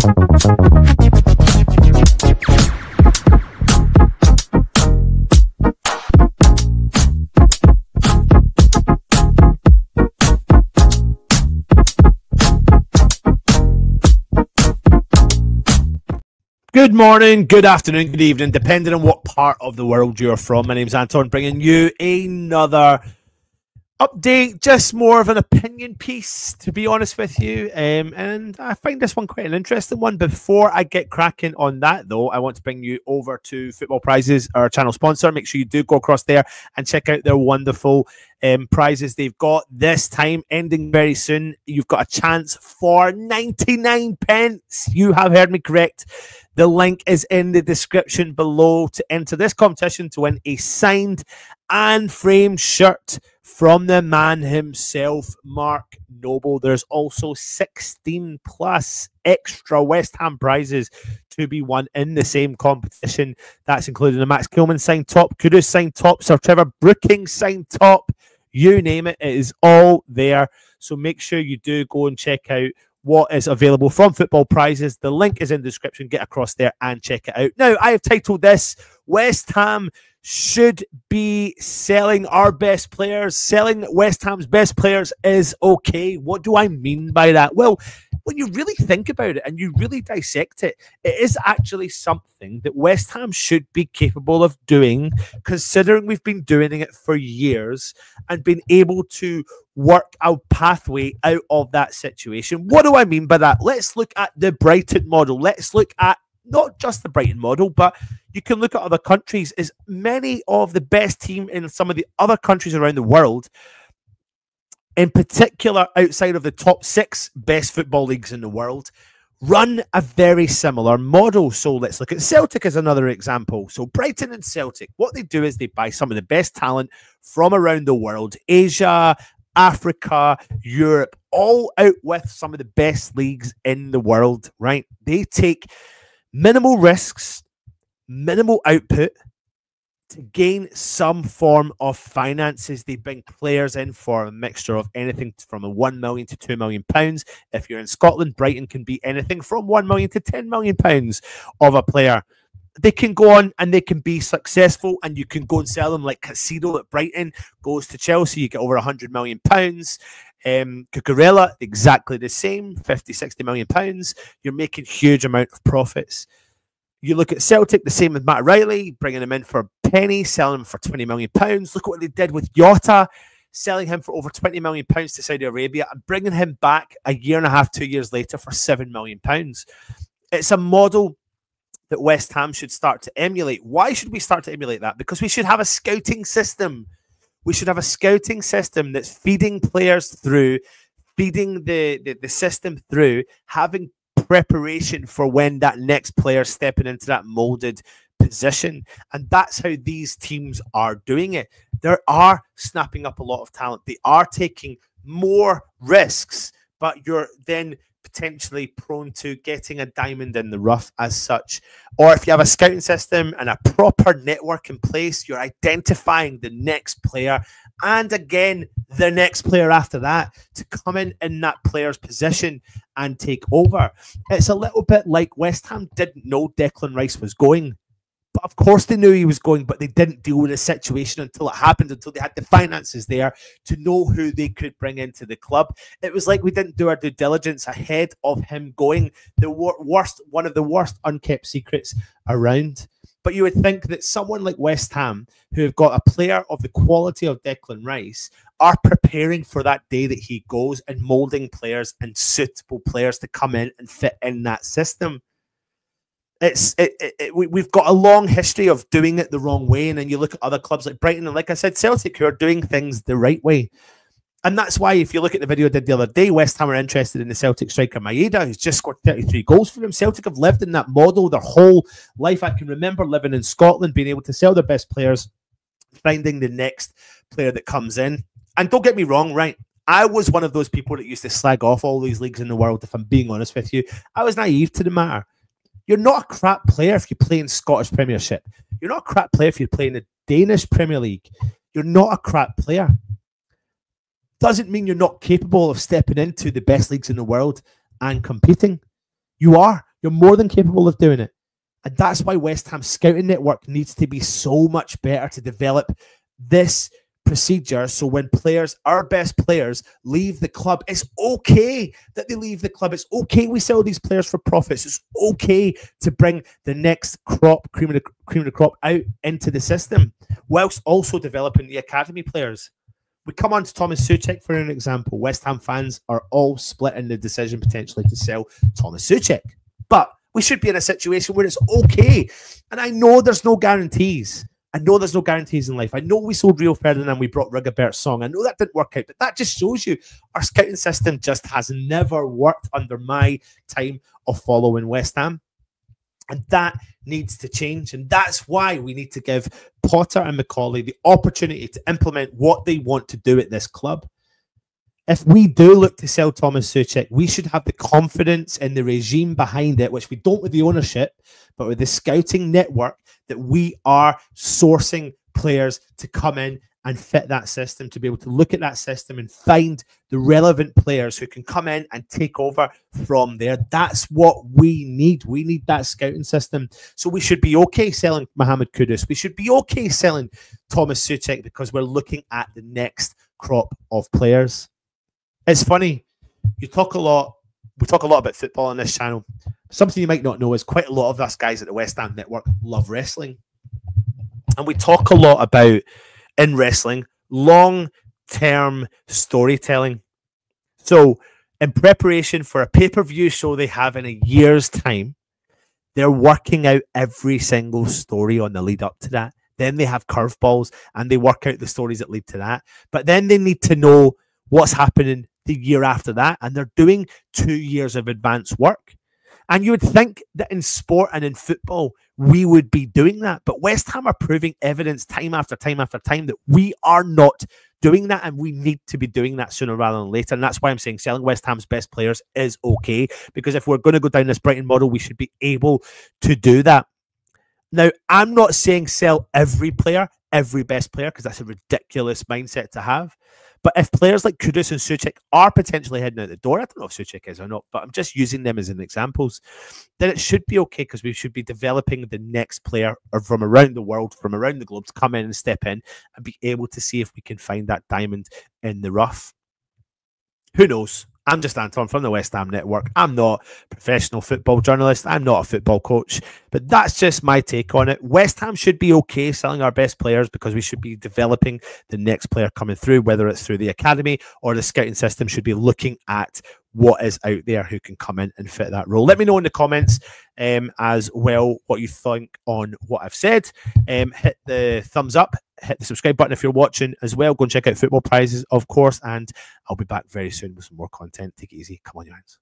Good morning, good afternoon, good evening, depending on what part of the world you're from. My name's Anton, bringing you another update, just more of an opinion piece, to be honest with you. And I find this one quite an interesting one. Before I get cracking on that, though, I want to bring you over to Football Prizes, our channel sponsor. Make sure you do go across there and check out their wonderful prizes they've got this time, ending very soon. You've got a chance for 99 pence. You have heard me correct. The link is in the description below to enter this competition to win a signed and framed shirt from the man himself, Mark Noble. There's also 16 plus extra West Ham prizes to be won in the same competition. That's including a Max Kilman signed top, Kudus signed top, Sir Trevor Brooking signed top. You name it, it is all there. So make sure you do go and check out what is available from Football Prizes. The link is in the description. Get across there and check it out. Now, I have titled this, West Ham should be selling our best players. Selling West Ham's best players is okay. What do I mean by that? Well, when you really think about it and you really dissect it, it is actually something that West Ham should be capable of doing, considering we've been doing it for years and been able to work a pathway out of that situation. What do I mean by that? Let's look at the Brighton model. Let's look at not just the Brighton model, but you can look at other countries. As many of the best team in some of the other countries around the world, in particular outside of the top 6 best football leagues in the world, run a very similar model. So let's look at Celtic as another example. So Brighton and Celtic, what they do is they buy some of the best talent from around the world, Asia, Africa, Europe, all out with some of the best leagues in the world, right? They take minimal risks, minimal output to gain some form of finances. They bring players in for a mixture of anything from a 1 million to 2 million pounds. If you're in Scotland, Brighton can be anything from 1 million to 10 million pounds of a player. They can go on and they can be successful, and you can go and sell them like Casido at Brighton goes to Chelsea. You get over 100 million pounds. Cucurella, exactly the same, 50, 60 million pounds. You're making huge amount of profits. You look at Celtic, the same with Matt Riley, bringing him in for a penny, selling him for 20 million pounds. Look at what they did with Jota, selling him for over 20 million pounds to Saudi Arabia and bringing him back a year and a half, 2 years later for 7 million pounds. It's a model that West Ham should start to emulate. Why should we start to emulate that? Because we should have a scouting system. We should have a scouting system that's feeding players through, feeding the system through, having preparation for when that next player stepping into that molded position. And that's how these teams are doing it. They are snapping up a lot of talent. They are taking more risks, but you're then potentially prone to getting a diamond in the rough as such. Or if you have a scouting system and a proper network in place, you're identifying the next player and again the next player after that to come in that player's position and take over. It's a little bit like West Ham didn't know Declan Rice was going. But of course they knew he was going, but they didn't deal with the situation until it happened, until they had the finances there to know who they could bring into the club. It was like we didn't do our due diligence ahead of him going. The worst, one of the worst unkept secrets around. But you would think that someone like West Ham, who have got a player of the quality of Declan Rice, are preparing for that day that he goes and moulding players and suitable players to come in and fit in that system. We've got a long history of doing it the wrong way, and then you look at other clubs like Brighton and, like I said, Celtic, who are doing things the right way. And that's why, if you look at the video I did the other day, West Ham are interested in the Celtic striker Maeda, who's just scored 33 goals for them. Celtic have lived in that model their whole life. I can remember living in Scotland, being able to sell their best players, finding the next player that comes in. And don't get me wrong, right? I was one of those people that used to slag off all these leagues in the world, if I'm being honest with you. I was naive to the matter. You're not a crap player if you play in Scottish Premiership. You're not a crap player if you play in the Danish Premier League. You're not a crap player. Doesn't mean you're not capable of stepping into the best leagues in the world and competing. You are. You're more than capable of doing it. And that's why West Ham's scouting network needs to be so much better to develop this procedure. So when players, our best players, leave the club, it's okay that they leave the club. It's okay we sell these players for profits. It's okay to bring the next crop, cream of the crop, out into the system, whilst also developing the academy players. We come on to Thomas Souček for an example. West Ham fans are all split in the decision potentially to sell Thomas Souček. But we should be in a situation where it's okay. And I know there's no guarantees. I know there's no guarantees in life. I know we sold Rio Ferdinand, we brought Rigobert's Song. I know that didn't work out, but that just shows you our scouting system just has never worked under my time of following West Ham. And that needs to change. And that's why we need to give Potter and Macaulay the opportunity to implement what they want to do at this club. If we do look to sell Thomas Souček, we should have the confidence in the regime behind it, which we don't with the ownership, but with the scouting network, that we are sourcing players to come in and fit that system, to be able to look at that system and find the relevant players who can come in and take over from there. That's what we need. We need that scouting system. So we should be okay selling Mohamed Kudus. We should be okay selling Thomas Souček because we're looking at the next crop of players. It's funny, we talk a lot about football on this channel. Something you might not know is quite a lot of us guys at the West Ham Network love wrestling. And we talk a lot about, in wrestling, long-term storytelling. So, in preparation for a pay-per-view show they have in a year's time, they're working out every single story on the lead up to that. Then they have curveballs and they work out the stories that lead to that. But then they need to know what's happening the year after that, and they're doing 2 years of advanced work. And you would think that in sport and in football, we would be doing that. But West Ham are proving evidence time after time after time that we are not doing that, and we need to be doing that sooner rather than later. And that's why I'm saying selling West Ham's best players is okay, because if we're going to go down this Brighton model, we should be able to do that. Now, I'm not saying sell every player, every best player, because that's a ridiculous mindset to have. But if players like Kudus and Souček are potentially heading out the door, I don't know if Souček is or not, but I'm just using them as an examples, then it should be okay, because we should be developing the next player or from around the world, from around the globe, to come in and step in and be able to see if we can find that diamond in the rough. Who knows? I'm just Anton from the West Ham Network. I'm not a professional football journalist. I'm not a football coach. But that's just my take on it. West Ham should be okay selling our best players, because we should be developing the next player coming through, whether it's through the academy or the scouting system should be looking at what is out there who can come in and fit that role. Let me know in the comments as well what you think on what I've said. Hit the thumbs up, hit the subscribe button if you're watching as well. Go and check out Football Prizes, of course, and I'll be back very soon with some more content. Take it easy. Come on, you hands.